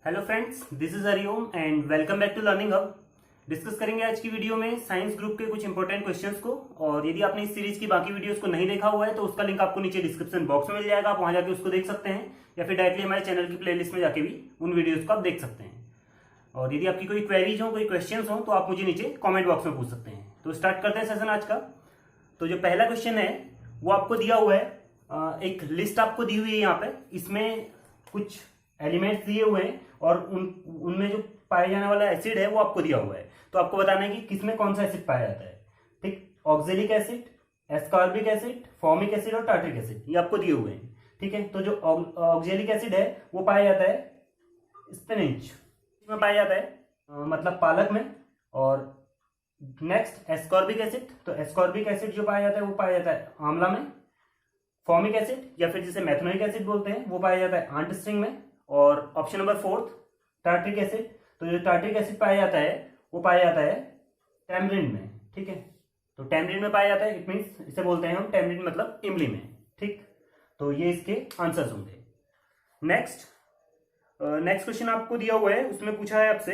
Hello friends, this is Hariom and welcome back to learning hub. Discuss करेंगे आज की video में साइंस ग्रुप के कुछ इंपॉर्टेंट क्वेश्चंस को। और यदि आपने इस सीरीज की बाकी वीडियोस को नहीं देखा हुआ है तो उसका लिंक आपको नीचे डिस्क्रिप्शन बॉक्स में मिल जाएगा, आप वहां जाके उसको देख सकते हैं, या फिर डायरेक्टली हमारे चैनल की प्लेलिस्ट में जाके भी उन वीडियोज को आप देख सकते हैं। और यदि आपकी कोई क्वेरीज हो, कोई क्वेश्चन हो, तो आप मुझे नीचे कॉमेंट बॉक्स में पूछ सकते हैं। तो स्टार्ट करते हैं सेशन आज का। तो जो पहला क्वेश्चन है वो आपको दिया हुआ है, एक लिस्ट आपको दी हुई है यहाँ पे। इसमें कुछ एलिमेंट्स दिए हुए हैं और उनमें जो पाया जाने वाला एसिड है वो आपको दिया हुआ है। तो आपको बताना है कि किसमें कौन सा एसिड पाया जाता है। ठीक, oxalic acid, ascorbic acid, formic acid और टार्ट्रिक एसिड, ये आपको दिए हुए हैं। ठीक है, तो जो ऑक्जेलिक एसिड है वो पाया जाता है स्पिनच में पाया जाता है, मतलब पालक में। और नेक्स्ट एस्कॉर्बिक एसिड, तो एस्कॉर्बिक एसिड जो पाया जाता है वो पाया जाता है आंवला में। फॉर्मिक एसिड या फिर जिसे मेथनोइक एसिड बोलते हैं वो पाया जाता है आंट स्ट्रिंग में। और ऑप्शन नंबर 4 टार्ट्रिक एसिड, तो जो टार्ट्रिक एसिड पाया जाता है वो पाया जाता है टैमरिंड में। ठीक है, तो टैमरिंड में पाया जाता है, इट मीन्स इसे बोलते हैं हम टैमरिंड मतलब इमली में। ठीक, तो ये इसके आंसर्स होंगे। नेक्स्ट क्वेश्चन आपको दिया हुआ है, उसमें पूछा है आपसे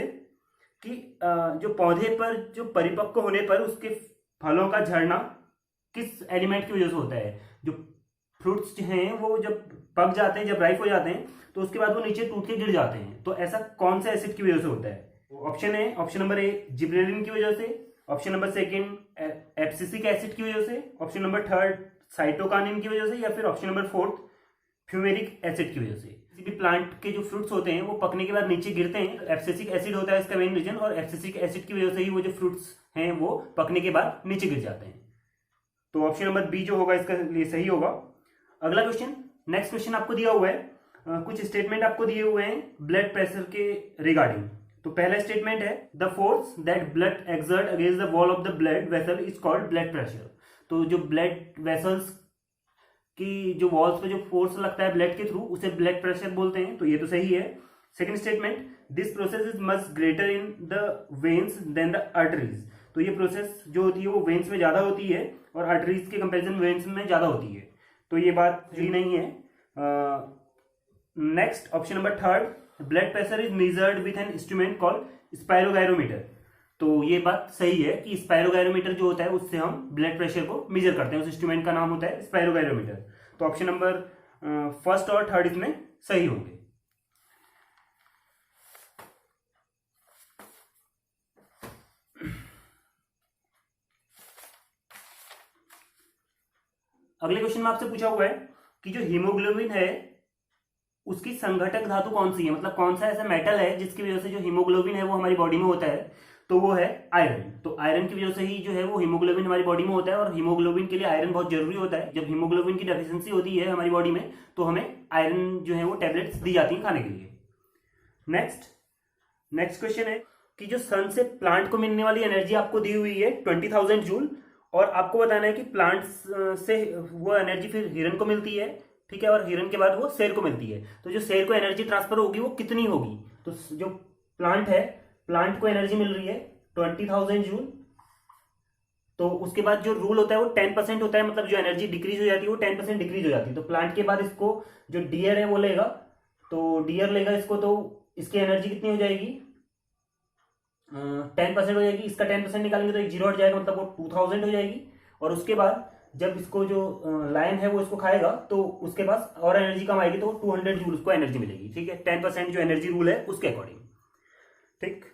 कि जो पौधे पर जो परिपक्व होने पर उसके फलों का झड़ना किस एलिमेंट की वजह से होता है। जो फ्रूट्स हैं वो जब पक जाते हैं, जब राइप हो जाते हैं, तो उसके बाद वो नीचे टूट के गिर जाते हैं। तो ऐसा कौन सा एसिड की वजह से होता है। ऑप्शन है, ऑप्शन नंबर ए जिब्रेलिन की वजह से, option number second abscisic acid की वजह से, ऑप्शन नंबर थर्ड साइटोकानिन की वजह से, या फिर option number fourth fumaric acid की वजह से। किसी भी प्लांट के जो फ्रूट्स होते हैं वो पकने के बाद नीचे गिरते हैं, एब्सिसिक एसिड होता है इसका मेन रीजन, और एब्सिसिक एसिड की वजह से ही वो जो फ्रूट्स हैं वो पकने के बाद नीचे गिर जाते हैं। तो ऑप्शन नंबर बी जो होगा इसका लिए सही होगा। अगला क्वेश्चन, नेक्स्ट क्वेश्चन आपको दिया हुआ है, कुछ स्टेटमेंट आपको दिए हुए हैं ब्लड प्रेशर के रिगार्डिंग। तो पहला स्टेटमेंट है the force that blood exert against the wall of the blood vessel is called blood pressure. तो जो ब्लड वेसल्स की जो वॉल्स पे जो फोर्स लगता है ब्लड के थ्रू उसे ब्लड प्रेशर बोलते हैं। तो ये तो सही है। Second statement, this process is much greater in the veins than the arteries. तो ये प्रोसेस जो होती है वो वेन्स में ज्यादा होती है और आर्टरीज के कंपेरिजन वेन्स में ज्यादा होती है। तो ये बात सही नहीं है। Next option number third, blood pressure is measured with an instrument called spirogyrometer. तो ये बात सही है कि स्पायरोगायरोमीटर जो होता है उससे हम ब्लड प्रेशर को मेजर करते हैं, उस इंस्ट्रूमेंट का नाम होता है स्पायरोगायरोमीटर। तो ऑप्शन नंबर फर्स्ट और थर्ड इसमें सही होंगे। अगले क्वेश्चन में आपसे पूछा हुआ है कि जो हीमोग्लोबिन है उसकी संघटक धातु कौन सी है, मतलब कौन सा ऐसा मेटल है जिसकी वजह से जो हीमोग्लोबिन है वो हमारी बॉडी में होता है। तो वो है आयरन। तो आयरन की वजह से ही जो है वो हीमोग्लोबिन हमारी बॉडी में होता है, और हीमोग्लोबिन के लिए आयरन बहुत जरूरी होता है। जब हीमोग्लोबिन की डेफिशिएंसी होती है हमारी बॉडी में तो हमें आयरन जो है वो टेबलेट्स दी जाती है खाने के लिए। नेक्स्ट क्वेश्चन है कि जो सन से प्लांट को मिलने वाली एनर्जी आपको दी हुई है 20,000 जूल, और आपको बताना है कि प्लांट्स से वो एनर्जी फिर हिरन को मिलती है। ठीक है, और हिरन के बाद वो शेर को मिलती है। तो जो शेर को एनर्जी ट्रांसफर होगी वो कितनी होगी। तो जो प्लांट है, प्लांट को एनर्जी मिल रही है 20,000 जूल। तो उसके बाद जो रूल होता है वो 10% होता है, मतलब जो एनर्जी डिक्रीज हो जाती है वो 10% डिक्रीज हो जाती है। तो प्लांट के बाद इसको जो डियर है वो लेगा, तो डियर लेगा इसको, तो इसकी एनर्जी कितनी हो जाएगी 10% हो जाएगी। इसका 10% निकालेंगे तो एक जीरो हट जाएगा, मतलब वो 2000 हो जाएगी। और उसके बाद जब इसको जो लायन है वो इसको खाएगा तो उसके पास और एनर्जी कम आएगी, तो 200 जूल उसको एनर्जी मिलेगी। ठीक है, 10% जो एनर्जी रूल है उसके अकॉर्डिंग। ठीक,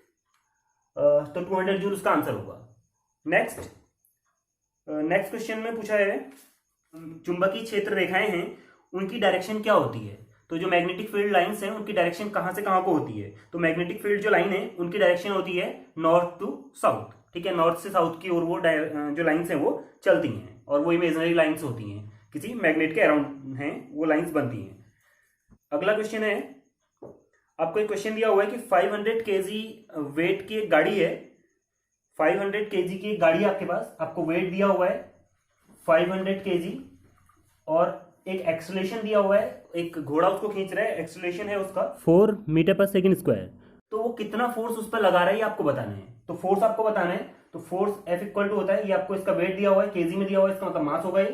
तो 200 जूल उसका आंसर होगा। नेक्स्ट क्वेश्चन में पूछा है चुंबकीय क्षेत्र रेखाएं हैं उनकी डायरेक्शन क्या होती है। तो जो मैग्नेटिक फील्ड लाइंस हैं उनकी डायरेक्शन कहां से कहां को होती है। तो मैग्नेटिक फील्ड जो लाइन है उनकी डायरेक्शन होती है नॉर्थ टू साउथ। ठीक है, नॉर्थ से साउथ की ओर वो जो लाइंस हैं वो चलती हैं, और वो इमेजिनरी लाइंस होती हैं, किसी मैग्नेट के अराउंड हैं वो लाइंस बनती हैं। अगला क्वेश्चन है, आपको एक क्वेश्चन दिया हुआ है कि 500 केजी वेट की एक गाड़ी है, 500 केजी की एक गाड़ी आपके पास, आपको वेट दिया हुआ है 500 केजी, और एक एक्सेलरेशन दिया हुआ है, एक घोड़ा उसको खींच रहा है, एक्सेलरेशन है उसका 4 मीटर पर सेकंड स्क्वायर। तो वो कितना फोर्स उस पर लगा रहा है ये आपको बताना है। तो फोर्स आपको बताना है, तो फोर्स F इक्वल टू होता है, ये आपको इसका वेट दिया हुआ है केजी में दिया हुआ है, इसका मतलब मास होगा ये।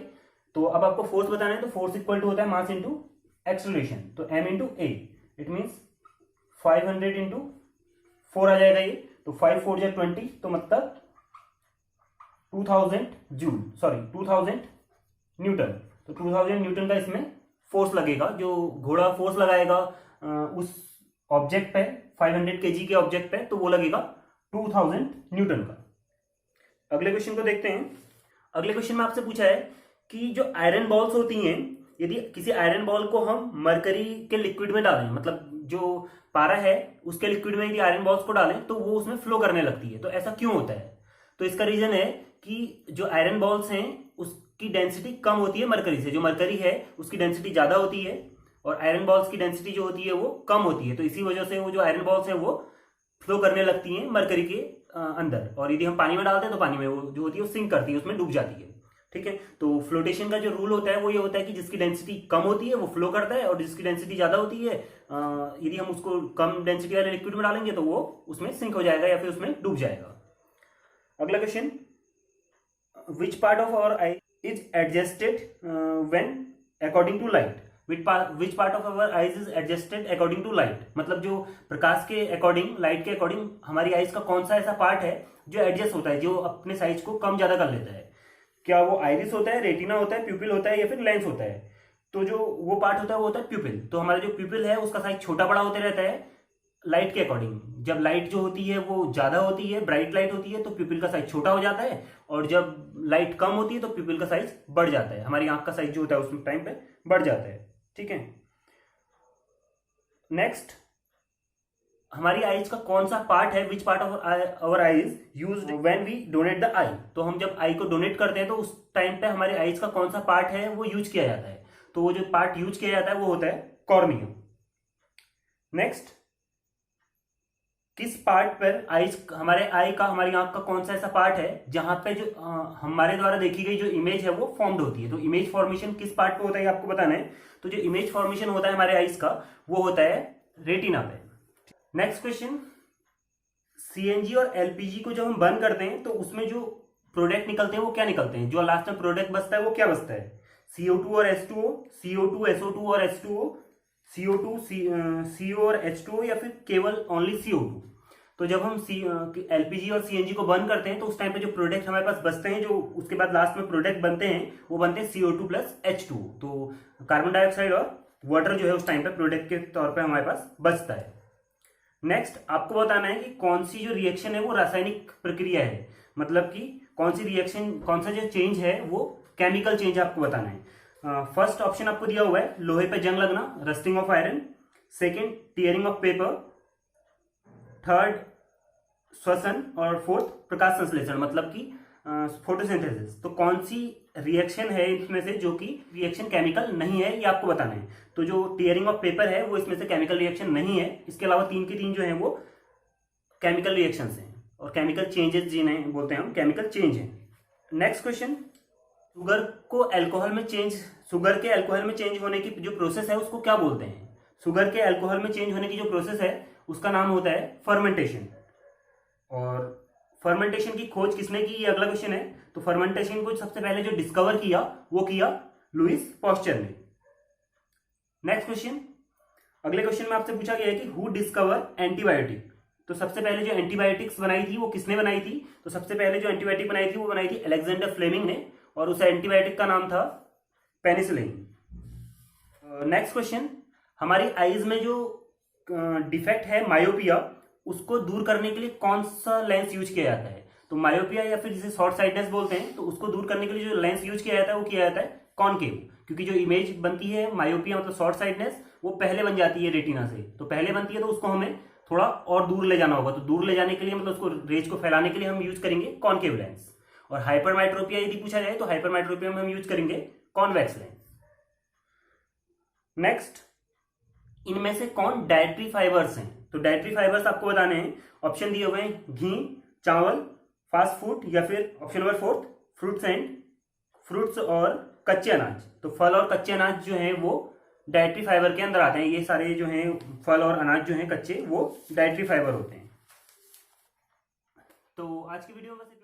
तो अब आपको फोर्स बताना है, तो फोर्स इक्वल टू होता है मास इंटू एक्सेलरेशन, तो m into A, it means 500 into 4 आ जाएगा ये, तो 5 4 जा 20, तो मतलब 2000 जूल, सॉरी 2000 न्यूटन। तो 2000 न्यूटन का इसमें फोर्स लगेगा, जो घोड़ा फोर्स लगाएगा उस ऑब्जेक्ट पे, 500 केजी के ऑब्जेक्ट पे, तो वो लगेगा 2000 न्यूटन का। अगले क्वेश्चन को देखते हैं। अगले क्वेश्चन में आपसे पूछा है कि जो आयरन बॉल्स होती हैं, यदि किसी आयरन बॉल को हम मरकरी के लिक्विड में डालें, मतलब जो पारा है उसके लिक्विड में यदि आयरन बॉल्स को डालें तो वो उसमें फ्लो करने लगती है। तो ऐसा क्यों होता है? तो इसका रीजन है कि जो आयरन बॉल्स हैं उसकी डेंसिटी कम होती है मरकरी से। जो मरकरी है उसकी डेंसिटी ज्यादा होती है और आयरन बॉल्स की डेंसिटी जो होती है वो कम होती है। तो इसी वजह से वो जो आयरन बॉल्स है वो फ्लो करने लगती हैं मरकरी के अंदर, और यदि हम पानी में डालते हैं तो पानी में वो जो होती है वो सिंक करती है, उसमें डूब जाती है। ठीक है, तो फ्लोटेशन का जो रूल होता है वो ये होता है कि जिसकी डेंसिटी कम होती है वो फ्लो करता है, और जिसकी डेंसिटी ज्यादा होती है यदि हम उसको कम डेंसिटी वाले लिक्विड में डालेंगे तो वो उसमें सिंक हो जाएगा या फिर उसमें डूब जाएगा। अगला question, which part of our eye is adjusted when according to light? Which part of our eyes is adjusted according to light, मतलब जो प्रकाश के अकॉर्डिंग, लाइट के अकॉर्डिंग हमारी आईज का कौन सा ऐसा पार्ट है जो एडजस्ट होता है, जो अपने साइज को कम ज्यादा कर लेता है? क्या वो आइरिस होता है, रेटिना होता है, प्यूपिल होता है या फिर लेंस होता है? तो जो वो पार्ट होता है वो होता है प्यूपिल। तो हमारा जो प्यूपिल है उसका साइज छोटा बड़ा होते रहता है लाइट के अकॉर्डिंग। जब लाइट जो होती है वो ज्यादा होती है, ब्राइट लाइट होती है, तो प्यूपिल का साइज छोटा हो जाता है, और जब लाइट कम होती है तो प्यूपिल का साइज बढ़ जाता है। हमारी आंख का साइज जो होता है उस टाइम पे बढ़ जाता है। ठीक है, नेक्स्ट, हमारी आईज का कौन सा पार्ट है, which part of our eyes used when we donate the eye? तो हम जब आई को डोनेट करते हैं तो उस टाइम पे हमारे आईज का कौन सा पार्ट है वो यूज किया जाता है? तो वो जो पार्ट यूज किया जाता है वो होता है कॉर्निया। नेक्स्ट, किस पार्ट पर आईज, हमारे आई का, हमारी आंख का कौन सा ऐसा पार्ट है जहां पे जो हमारे द्वारा देखी गई जो इमेज है वो फॉर्म्ड होती है? तो इमेज फॉर्मेशन किस पार्ट पे होता है आपको बताना है। तो जो इमेज फॉर्मेशन होता है हमारे आईज का वो होता है रेटिना पे। नेक्स्ट क्वेश्चन, सीएनजी और एलपीजी को जब हम बर्न करते हैं तो उसमें जो प्रोडक्ट निकलते हैं वो क्या निकलते हैं? जो लास्ट में प्रोडक्ट बचता है वो क्या बचता है? CO2 और H2O, CO2 SO2 और H2O, CO2 CO और H2O, या फिर केवल ओनली CO2? तो जब हम एलपीजी और सीएनजी को बर्न करते हैं तो उस टाइम पे जो प्रोडक्ट हमारे पास बचते हैं, जो उसके बाद लास्ट में प्रोडक्ट बनते हैं, वो बनते हैं CO2 प्लस H2O। तो कार्बन डाइऑक्साइड और वाटर जो है उस टाइम पे प्रोडक्ट के तौर पे हमारे पास बचता है। नेक्स्ट, आपको बताना है कि कौन सी जो रिएक्शन है वो रासायनिक प्रक्रिया है, मतलब कि कौन सी रिएक्शन, कौन सा जो चेंज है वो केमिकल चेंज आपको बताना है। फर्स्ट ऑप्शन आपको दिया हुआ है लोहे पे जंग लगना, rusting of iron. Second, tearing of paper. Third, श्वसन। और फोर्थ, प्रकाश संश्लेषण, मतलब कि फोटोसिंथेसिस। तो कौन सी रिएक्शन है इसमें से जो कि रिएक्शन केमिकल नहीं है, ये आपको बताना है। तो जो टीयरिंग ऑफ पेपर है वो इसमें से केमिकल रिएक्शन नहीं है। इसके अलावा 3 की 3 जो है वो केमिकल रिएक्शंस हैं, और केमिकल चेंजेस जिन्हें बोलते हैं हम केमिकल चेंज हैं। नेक्स्ट क्वेश्चन, शुगर को अल्कोहल में चेंज, शुगर के अल्कोहल में चेंज होने की जो प्रोसेस है उसको क्या बोलते हैं? शुगर के अल्कोहल में चेंज होने की जो प्रोसेस है उसका नाम होता है फर्मेंटेशन। और फर्मेंटेशन की खोज किसने की, ये अगला क्वेश्चन है। तो फर्मेंटेशन को सबसे पहले जो डिस्कवर किया वो किया लुईस पास्चर ने। नेक्स्ट क्वेश्चन, अगले क्वेश्चन में आपसे पूछा गया है कि हु डिस्कवर एंटीबायोटिक? तो सबसे पहले जो एंटीबायोटिक्स बनाई थी वो किसने बनाई थी? तो सबसे पहले जो एंटीबायोटिक बनाई थी वो बनाई थी अलेक्जेंडर फ्लेमिंग ने, और उस एंटीबायोटिक का नाम था पेनिसिलिन। नेक्स्ट क्वेश्चन, हमारी आईज में जो डिफेक्ट है मायोपिया, उसको दूर करने के लिए कौन सा लेंस यूज किया जाता है? तो मायोपिया या फिर जिसे शॉर्ट साइटनेस बोलते हैं, तो उसको दूर करने के लिए जो लेंस यूज किया जाता है वो किया जाता है कॉनकेव, क्योंकि जो इमेज बनती है मायोपिया मतलब शॉर्ट साइटनेस वो पहले बन जाती है रेटिना से। तो पहले बनती है तो उसको हमें थोड़ा और दूर ले जाना होगा। तो दूर ले जाने के लिए मतलब उसको रेज को फैलाने के लिए हम यूज करेंगे कॉनकेव लेंस। और हाइपरमेट्रोपिया यदि पूछा जाए तो हाइपरमेट्रोपिया में हम यूज करेंगे कॉन्वेक्स लेंस। नेक्स्ट, इनमें से कौन डायट्री फाइबर्स हैं? तो डायट्री फाइबर्स आपको बताने हैं। ऑप्शन दिए हुए हैं घी, चावल, फास्ट फूड, या फिर ऑप्शन नंबर 4 फ्रूट्स और कच्चे अनाज। तो फल और कच्चे अनाज जो हैं वो डायट्री फाइबर के अंदर आते हैं। ये सारे जो हैं फल और अनाज जो हैं कच्चे वो डायट्री फाइबर होते हैं। तो आज की वीडियो में बस